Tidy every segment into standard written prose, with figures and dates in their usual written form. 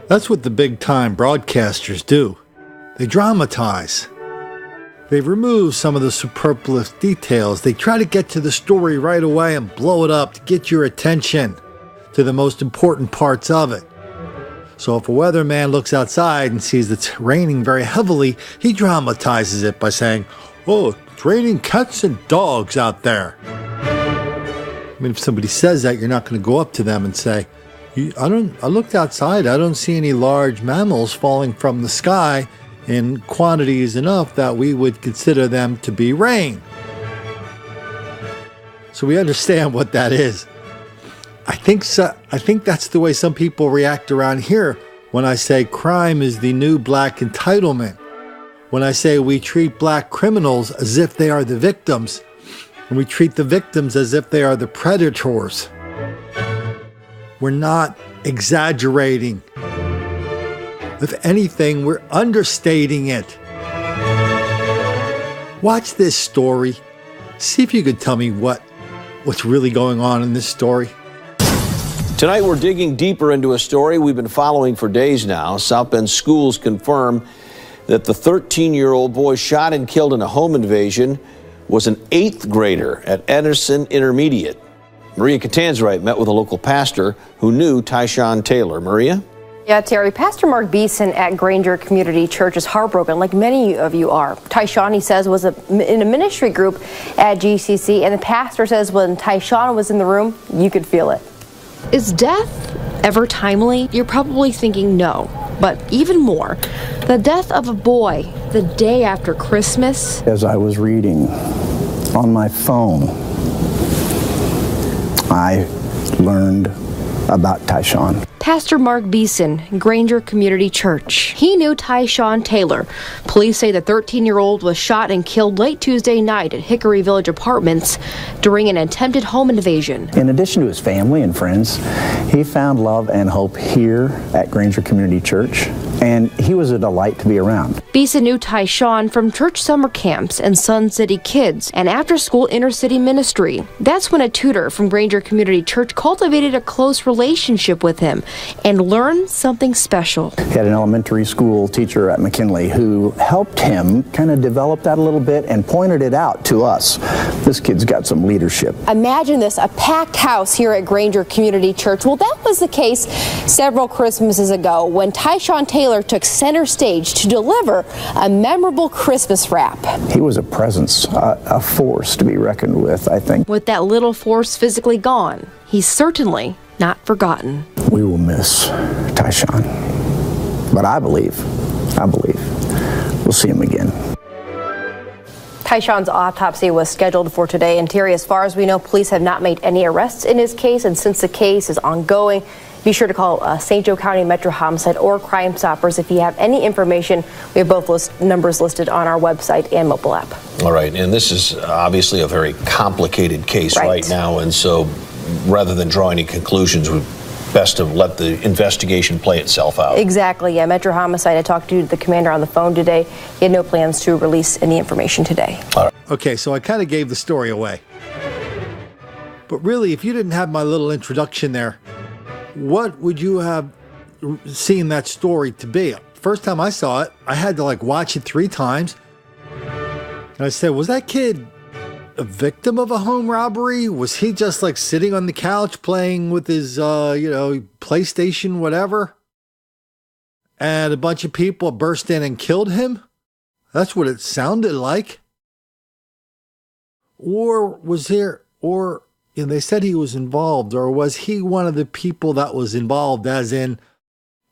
That's what the big-time broadcasters do. They dramatize. They remove some of the superfluous details. They try to get to the story right away and blow it up to get your attention to the most important parts of it. So if a weatherman looks outside and sees it's raining very heavily, he dramatizes it by saying, "Oh, it's raining cats and dogs out there." I mean, if somebody says that, you're not going to go up to them and say, I looked outside, I don't see any large mammals falling from the sky in quantities enough that we would consider them to be rain. So we understand what that is. I think that's the way some people react around here when I say crime is the new black entitlement. When I say we treat black criminals as if they are the victims, and we treat the victims as if they are the predators. We're not exaggerating. If anything, we're understating it. Watch this story. See if you could tell me what's really going on in this story. Tonight, we're digging deeper into a story we've been following for days now. South Bend schools confirm that the 13-year-old boy shot and killed in a home invasion was an 8th grader at Edison Intermediate. Maria Catanzarite met with a local pastor who knew Tyshawn Taylor. Maria? Yeah, Terry, Pastor Mark Beeson at Granger Community Church is heartbroken, like many of you are. Tyshawn, he says, was in a ministry group at GCC, and the pastor says when Tyshawn was in the room, you could feel it. Is death ever timely? You're probably thinking no, but even more, the death of a boy the day after Christmas. As I was reading on my phone, I learned about Tyshawn. Pastor Mark Beeson, Granger Community Church. He knew Tyshawn Taylor. Police say the 13-year-old was shot and killed late Tuesday night at Hickory Village Apartments during an attempted home invasion. In addition to his family and friends, he found love and hope here at Granger Community Church, and he was a delight to be around. Beeson knew Tyshawn from church summer camps and Sun City Kids and after-school inner-city ministry. That's when a tutor from Granger Community Church cultivated a close relationship with him and learned something special. He had an elementary school teacher at McKinley who helped him kind of develop that a little bit and pointed it out to us. This kid's got some leadership. Imagine this, a packed house here at Granger Community Church. Well, that was the case several Christmases ago when Tyshawn Taylor took center stage to deliver a memorable Christmas wrap. He was a presence, a force to be reckoned with, I think. With that little force physically gone, he's certainly not forgotten. We will miss Tyshawn, but I believe we'll see him again. Tyshawn's autopsy was scheduled for today, and Terry, as far as we know, police have not made any arrests in his case, and since the case is ongoing, be sure to call St. Joe County Metro Homicide or Crime Stoppers if you have any information. We have both numbers listed on our website and mobile app. All right, and this is obviously a very complicated case right now, and so rather than draw any conclusions, we're best to let the investigation play itself out. Exactly, yeah. Metro Homicide, I talked to the commander on the phone today. He had no plans to release any information today. All right. Okay, so I kind of gave the story away. But really, if you didn't have my little introduction there, what would you have seen that story to be? First time I saw it, I had to watch it 3 times. And I said, was that kid a victim of a home robbery? Was he just sitting on the couch playing with his, PlayStation, whatever? And a bunch of people burst in and killed him? That's what it sounded like. Or was there, they said he was involved, or was he one of the people that was involved, as in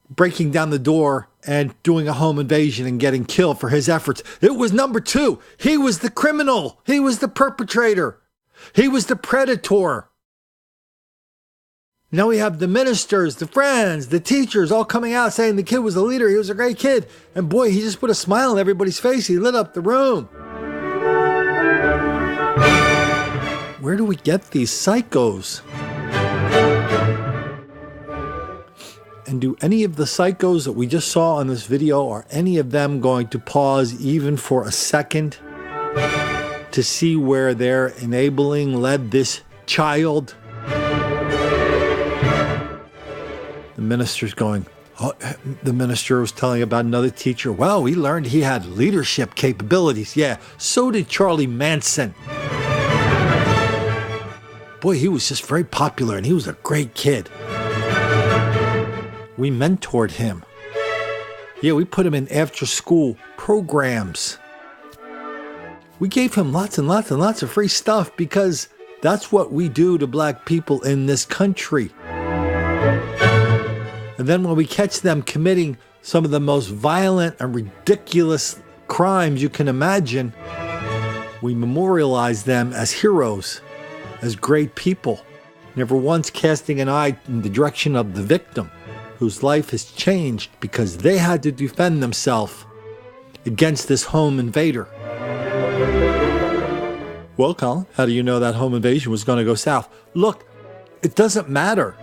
breaking down the door and doing a home invasion and getting killed for his efforts? It was number 2. He was the criminal. He was the perpetrator. He was the predator. Now we have the ministers, the friends, the teachers all coming out saying the kid was a leader. He was a great kid. And boy, he just put a smile on everybody's face. He lit up the room. Where do we get these psychos? And do any of the psychos that we just saw in this video, are any of them going to pause even for a second to see where their enabling led this child? minister's going, oh, the minister was telling about another teacher. Well, we learned he had leadership capabilities. Yeah, so did Charlie Manson. Boy, he was just very popular and he was a great kid. We mentored him. Yeah, we put him in after-school programs. We gave him lots and lots and lots of free stuff because that's what we do to black people in this country. And then when we catch them committing some of the most violent and ridiculous crimes you can imagine, we memorialize them as heroes, as great people, never once casting an eye in the direction of the victim, whose life has changed because they had to defend themselves against this home invader. Well, Colin, how do you know that home invasion was going to go south? Look, it doesn't matter.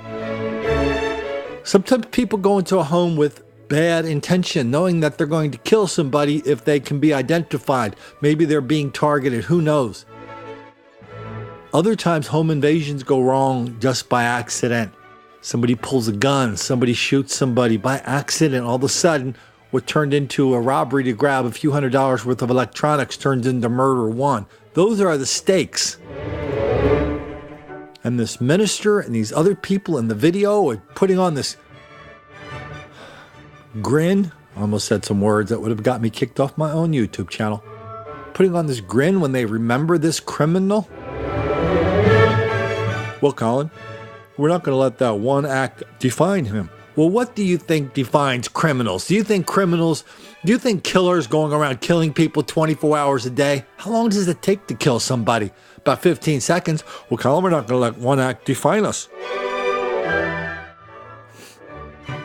Sometimes people go into a home with bad intention, knowing that they're going to kill somebody if they can be identified. Maybe they're being targeted, who knows? Other times home invasions go wrong just by accident. Somebody pulls a gun, somebody shoots somebody by accident. All of a sudden, what turned into a robbery to grab a few $100s worth of electronics turns into murder one. Those are the stakes. And this minister and these other people in the video are putting on this grin. I almost said some words that would have got me kicked off my own YouTube channel. Putting on this grin when they remember this criminal. Well, Colin, we're not going to let that one act define him. Well, what do you think defines criminals? Do you think killers going around killing people 24 hours a day? How long does it take to kill somebody? About 15 seconds. Well, Colin, we're not going to let one act define us.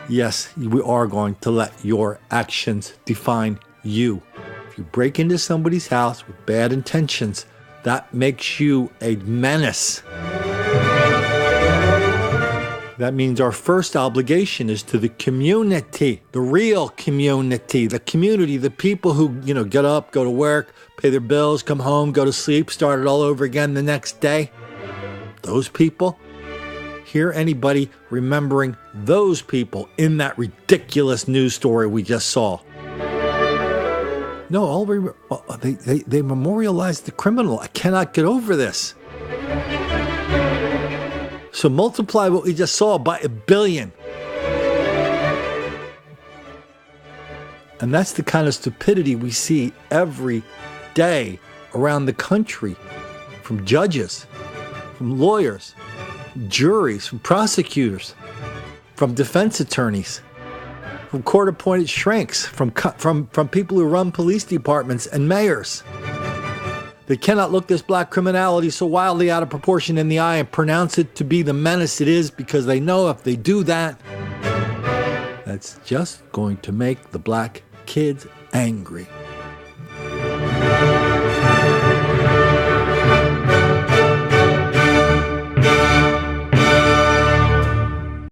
Yes, we are going to let your actions define you. If you break into somebody's house with bad intentions, that makes you a menace. That means our first obligation is to the community, the real community, the community, the people who, get up, go to work, pay their bills, come home, go to sleep, start it all over again the next day. Those people. Hear anybody remembering those people in that ridiculous news story we just saw? No, they memorialized the criminal. I cannot get over this. So multiply what we just saw by 1 billion. And that's the kind of stupidity we see every day around the country, from judges, from lawyers, juries, from prosecutors, from defense attorneys, from court-appointed shrinks, from people who run police departments and mayors. They cannot look this black criminality so wildly out of proportion in the eye and pronounce it to be the menace it is, because they know if they do that, that's just going to make the black kids angry.